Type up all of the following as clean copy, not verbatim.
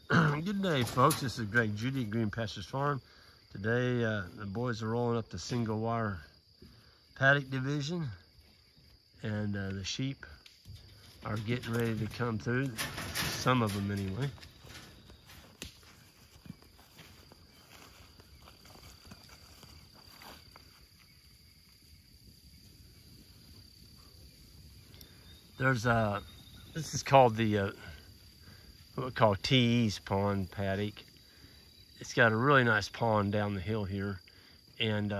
Good day, folks. This is Greg Judy, Green Pastures Farm. Today, the boys are rolling up the single wire paddock division, and the sheep are getting ready to come through. Some of them, anyway. There's this is called the what we call TE's pond paddock. It's got a really nice pond down the hill here, and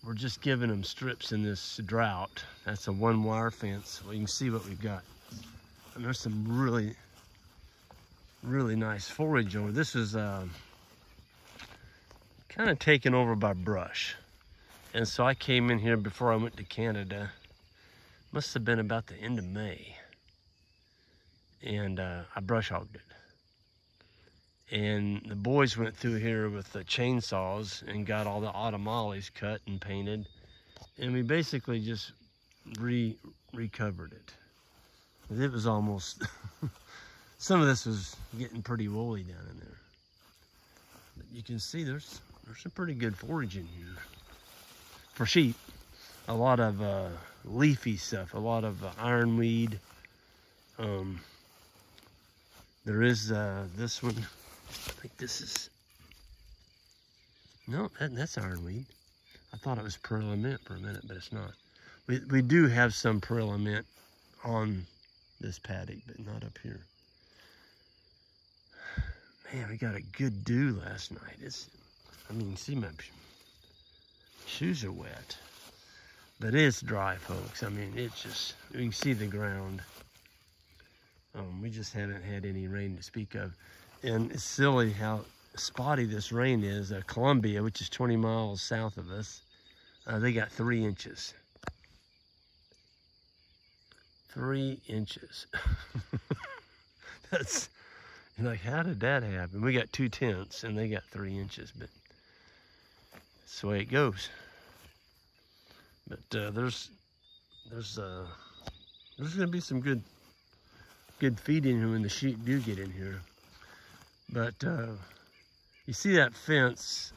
we're just giving them strips in this drought. That's a one wire fence. Well, you can see what we've got. And there's some really nice forage over. This is kind of taken over by brush. And so I came in here before I went to Canada. Must have been about the end of May. And I brush hogged it. And the boys went through here with the chainsaws and got all the autumn cut and painted. And we basically just recovered it. It was almost, some of this was getting pretty woolly down in there. But you can see there's some pretty good forage in here. For sheep, a lot of leafy stuff, a lot of ironweed. There is this one. I think this is, no, that's ironweed. I thought it was perilla mint for a minute, but it's not. We do have some perilla mint on this paddock, but not up here. Man, we got a good dew last night. I mean, see, my shoes are wet, but it's dry, folks. I mean, it's just, you can see the ground. We just haven't had any rain to speak of. And it's silly how spotty this rain is. Columbia, which is 20 miles south of us, they got 3 inches. 3 inches. That's, you're like, how did that happen? We got 2/10 and they got 3 inches, but that's the way it goes. But there's gonna be some good feeding here when the sheep do get in here. But you see that fence,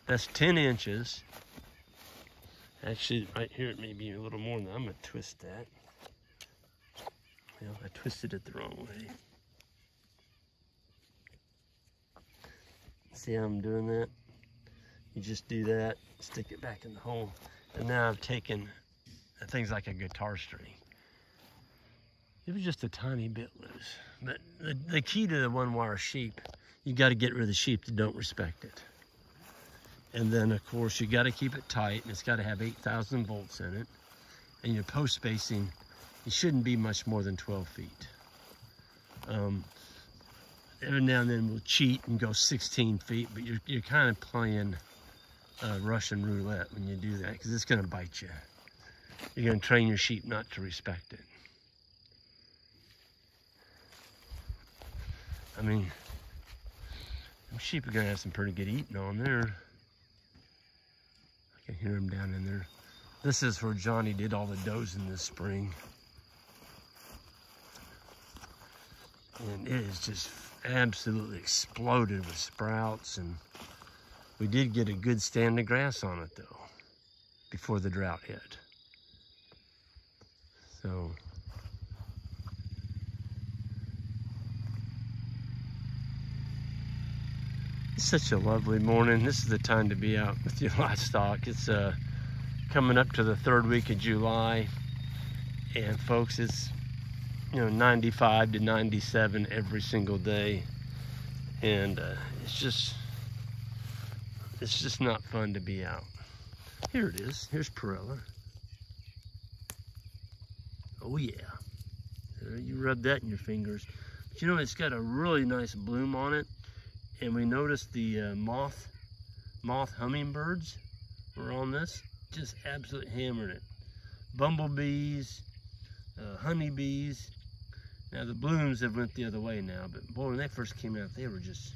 that's 10 inches. Actually, right here it may be a little more than that. I'm gonna twist that. I twisted it the wrong way. See how I'm doing that? You just do that, stick it back in the hole. And now I've taken things like a guitar string. It was just a tiny bit loose. But the key to the one wire sheep, you got to get rid of the sheep that don't respect it. And then of course you got to keep it tight, and it's got to have 8,000 volts in it. And your post spacing, it shouldn't be much more than 12 feet. Every now and then we'll cheat and go 16 feet, but you're kind of playing Russian roulette when you do that, because it's going to bite you. You're going to train your sheep not to respect it. I mean, them sheep are going to have some pretty good eating on there. I can hear them down in there. This is where Johnny did all the dozing this spring. And it is just absolutely exploded with sprouts, and we did get a good stand of grass on it though before the drought hit. So it's such a lovely morning. This is the time to be out with your livestock. It's coming up to the 3rd week of July, and folks, it's 95 to 97 every single day, and it's just not fun to be out. Here it is. Here's perilla. Oh yeah, you rub that in your fingers. But it's got a really nice bloom on it, and we noticed the moth hummingbirds were on this, just absolutely hammering it. Bumblebees, honeybees. Now the blooms have went the other way now, but boy, when they first came out, they were just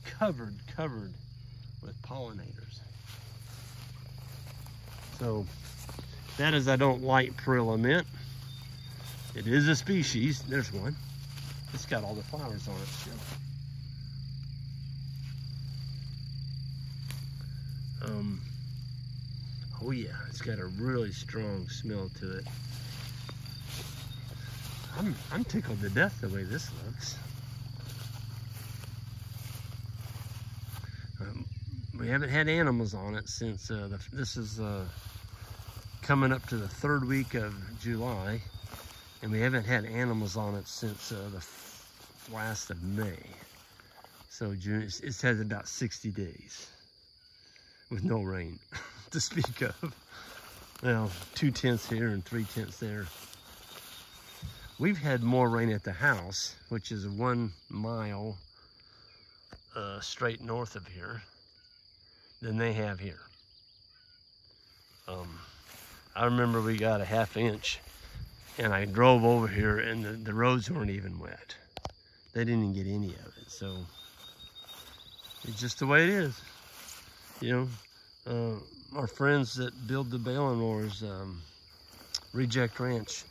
covered with pollinators. So that is, I don't like perilla mint. It is a species. There's one. It's got all the flowers on it still. Oh yeah, it's got a really strong smell to it. I'm tickled to death the way this looks. We haven't had animals on it since this is coming up to the 3rd week of July, and we haven't had animals on it since the last of May. So June, it's had about 60 days with no rain to speak of. Well, 2/10 here and 3/10 there. We've had more rain at the house, which is 1 mile straight north of here, than they have here. I remember we got a 1/2 inch, and I drove over here, and the roads weren't even wet. They didn't even get any of it, so it's just the way it is. You know, our friends that build the baling roars, Reject Ranch,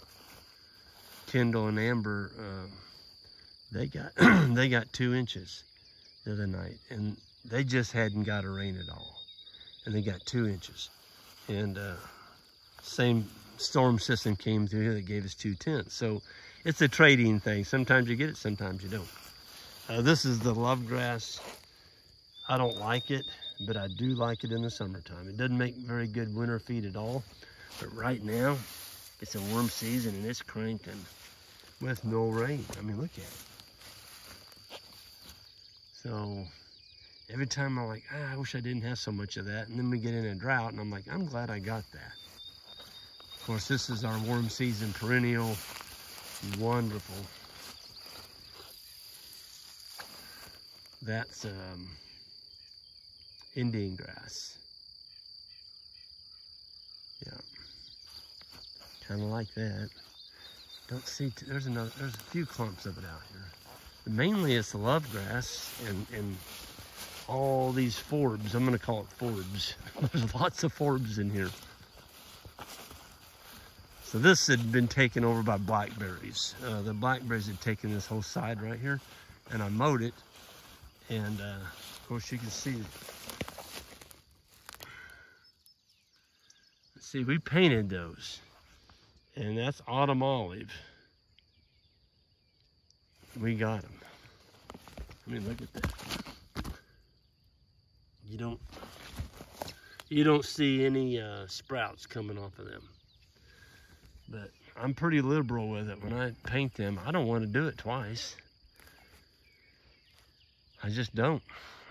Kendall and Amber, they got they got 2 inches the other night, and they just hadn't got a rain at all, and they got 2 inches. And same storm system came through here that gave us 2/10. So it's a trading thing. Sometimes you get it, sometimes you don't. This is the love grass. I don't like it, but I do like it in the summertime. It doesn't make very good winter feed at all, but right now it's a warm season and it's cranking with no rain. I mean, look at it. So every time I'm like, I wish I didn't have so much of that. And then we get in a drought and I'm like, I'm glad I got that. Of course, this is our warm season perennial. Wonderful. That's Indian grass. Yeah. Kind of like that. Don't see, there's a few clumps of it out here. But mainly it's the love grass and all these forbs. I'm gonna call it forbs. There's lots of forbs in here. So this had been taken over by blackberries. The blackberries had taken this whole side right here, and I mowed it. And of course you can see, see, we painted those, and that's autumn olive. We got them. I mean, look at that. You don't see any sprouts coming off of them. But I'm pretty liberal with it. When I paint them, I don't want to do it twice. I just don't.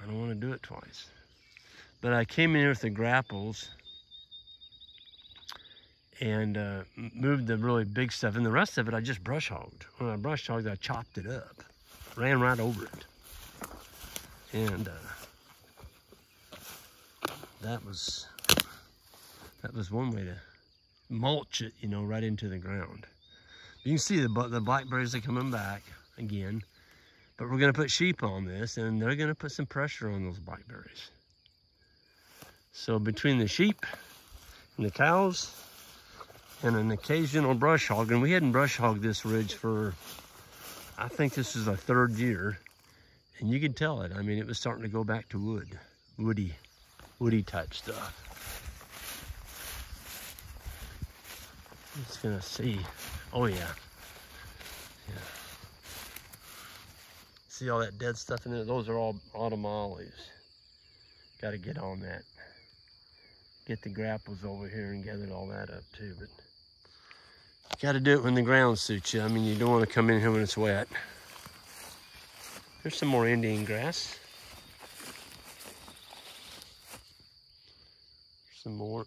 I don't want to do it twice. But I came in here with the grapples and moved the really big stuff. And the rest of it, I just brush hogged. When I brush hogged, I chopped it up. Ran right over it. And that was one way to mulch it, you know, right into the ground. You can see the blackberries are coming back again, but we're going to put sheep on this, and they're going to put some pressure on those blackberries. So between the sheep and the cows and an occasional brush hog, and we hadn't brush hogged this ridge for, I think this is our 3rd year, and you could tell it. I mean, it was starting to go back to woody type stuff. Just gonna see. Oh yeah. Yeah. See all that dead stuff in there? Those are all autumn olives. Got to get on that. Get the grapples over here and gather all that up too. But got to do it when the ground suits you. I mean, you don't want to come in here when it's wet. There's some more Indian grass. Some more.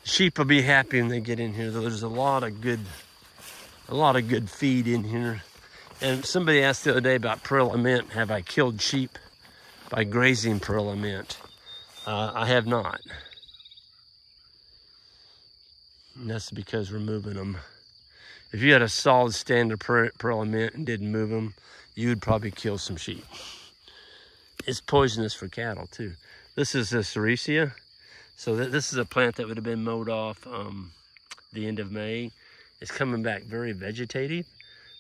Sheep will be happy when they get in here. There's a lot of good feed in here. And somebody asked the other day about perilla mint. Have I killed sheep by grazing perilla mint? I have not. And that's because we're moving them. If you had a solid stand of perilla mint and didn't move them, you would probably kill some sheep. It's poisonous for cattle too. This is a sericea. So this is a plant that would have been mowed off the end of May. It's coming back very vegetative.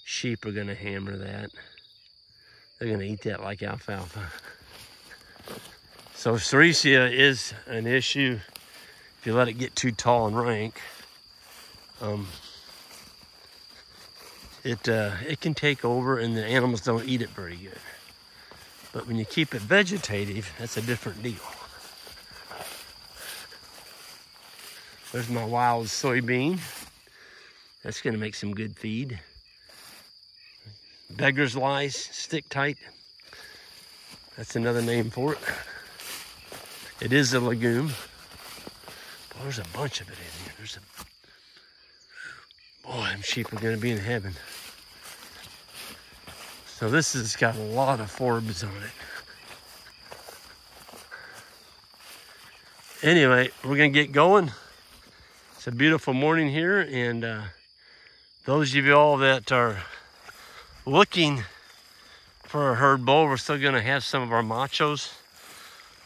Sheep are gonna hammer that. They're gonna eat that like alfalfa. So sericea is an issue if you let it get too tall and rank. It can take over and the animals don't eat it very good. But when you keep it vegetative, that's a different deal. There's my wild soybean. That's gonna make some good feed. Beggar's lice, stick tight. That's another name for it. It is a legume. Boy, there's a bunch of it in here. Boy, them sheep are gonna be in heaven. So this has got a lot of forbs on it. Anyway, we're gonna get going. It's a beautiful morning here, and those of you all that are looking for a herd bull, we're still gonna have some of our machos.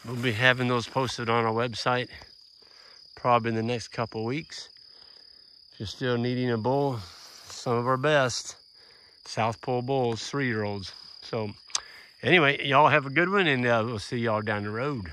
We'll be having those posted on our website probably in the next couple weeks. If you're still needing a bull, some of our best South Pole bulls, 3-year-olds. So anyway, y'all have a good one, and we'll see y'all down the road.